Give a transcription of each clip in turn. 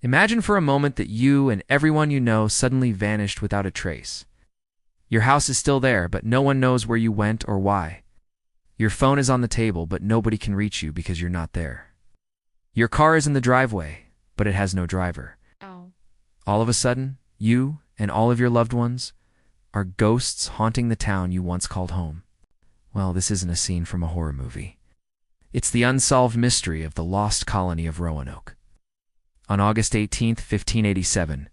Imagine for a moment that you and everyone you know suddenly vanished without a trace. Your house is still there, but no one knows where you went or why. Your phone is on the table, but nobody can reach you because you're not there. Your car is in the driveway, but it has no driver. Oh. All of a sudden, you and all of your loved ones are ghosts haunting the town you once called home. Well, this isn't a scene from a horror movie. It's the unsolved mystery of the Lost Colony of Roanoke. On August 18, 1587,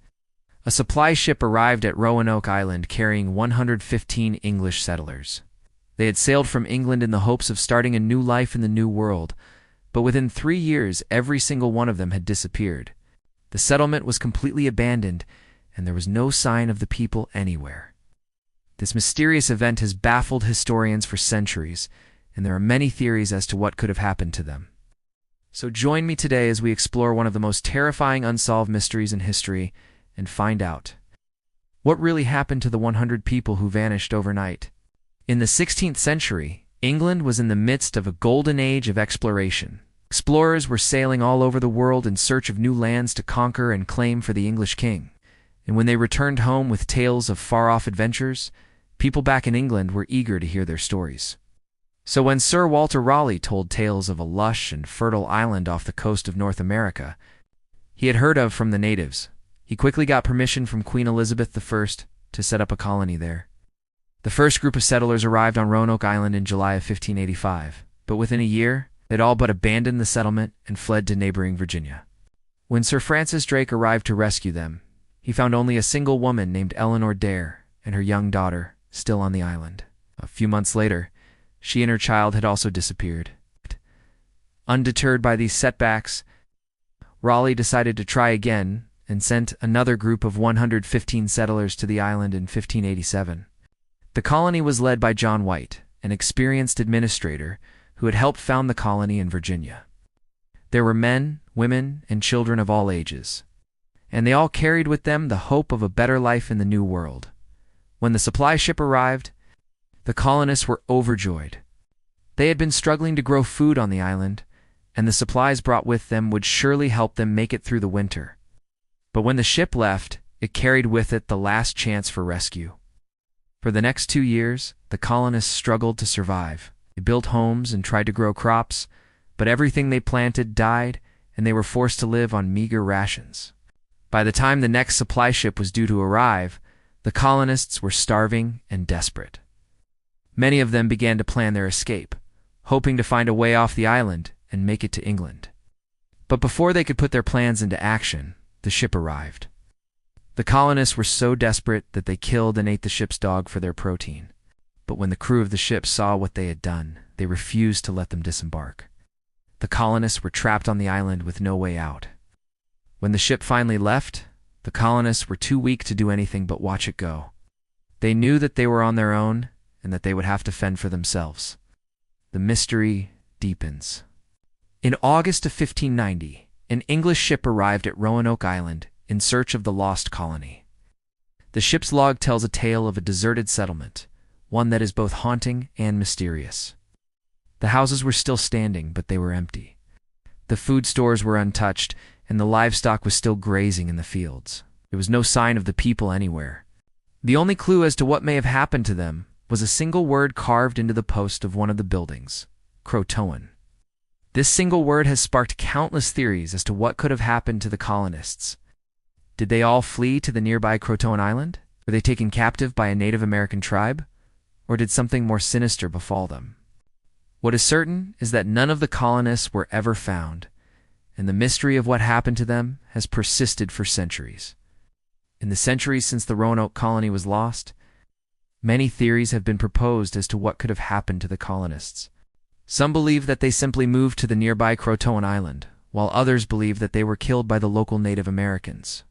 a supply ship arrived at Roanoke Island carrying 115 English settlers. They had sailed from England in the hopes of starting a new life in the New World, but within 3 years, every single one of them had disappeared. The settlement was completely abandoned, and there was no sign of the people anywhere. This mysterious event has baffled historians for centuries, and there are many theories as to what could have happened to them. So join me today as we explore one of the most terrifying unsolved mysteries in history and find out what really happened to the 100 people who vanished overnight. In the 16th century, England was in the midst of a golden age of exploration. Explorers were sailing all over the world in search of new lands to conquer and claim for the English king. And when they returned home with tales of far-off adventures, people back in England were eager to hear their stories. So when Sir Walter Raleigh told tales of a lush and fertile island off the coast of North America he had heard of from the natives, he quickly got permission from Queen Elizabeth I to set up a colony there. The first group of settlers arrived on Roanoke Island in July of 1585, but within a year, they'd all but abandoned the settlement and fled to neighboring Virginia. When Sir Francis Drake arrived to rescue them, he found only a single woman named Eleanor Dare and her young daughter still on the island. A few months later, she and her child had also disappeared. Undeterred by these setbacks, Raleigh decided to try again and sent another group of 115 settlers to the island in 1587. The colony was led by John White, an experienced administrator who had helped found the colony in Virginia. There were men, women, and children of all ages, and they all carried with them the hope of a better life in the New World. When the supply ship arrived, the colonists were overjoyed. They had been struggling to grow food on the island, and the supplies brought with them would surely help them make it through the winter. But when the ship left, it carried with it the last chance for rescue. For the next 2 years, the colonists struggled to survive. They built homes and tried to grow crops, but everything they planted died, and they were forced to live on meager rations. By the time the next supply ship was due to arrive, the colonists were starving and desperate. Many of them began to plan their escape, hoping to find a way off the island and make it to England. But before they could put their plans into action, the ship arrived. The colonists were so desperate that they killed and ate the ship's dog for their protein. But when the crew of the ship saw what they had done, they refused to let them disembark. The colonists were trapped on the island with no way out. When the ship finally left, the colonists were too weak to do anything but watch it go. They knew that they were on their own and that they would have to fend for themselves. The mystery deepens. In August of 1590, an English ship arrived at Roanoke Island in search of the lost colony. The ship's log tells a tale of a deserted settlement, one that is both haunting and mysterious. The houses were still standing, but they were empty. The food stores were untouched, and the livestock was still grazing in the fields. There was no sign of the people anywhere. The only clue as to what may have happened to them was a single word carved into the post of one of the buildings: CROATOAN. This single word has sparked countless theories as to what could have happened to the colonists. Did they all flee to the nearby CROATOAN Island? Were they taken captive by a Native American tribe? Or did something more sinister befall them? What is certain is that none of the colonists were ever found, and the mystery of what happened to them has persisted for centuries. In the centuries since the Roanoke colony was lost, many theories have been proposed as to what could have happened to the colonists. Some believe that they simply moved to the nearby CROATOAN Island, while others believe that they were killed by the local Native Americans.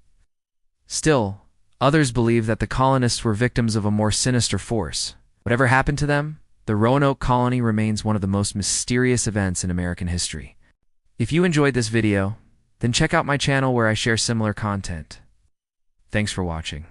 Still, others believe that the colonists were victims of a more sinister force. Whatever happened to them, the Roanoke colony remains one of the most mysterious events in American history. If you enjoyed this video, then check out my channel where I share similar content. Thanks for watching.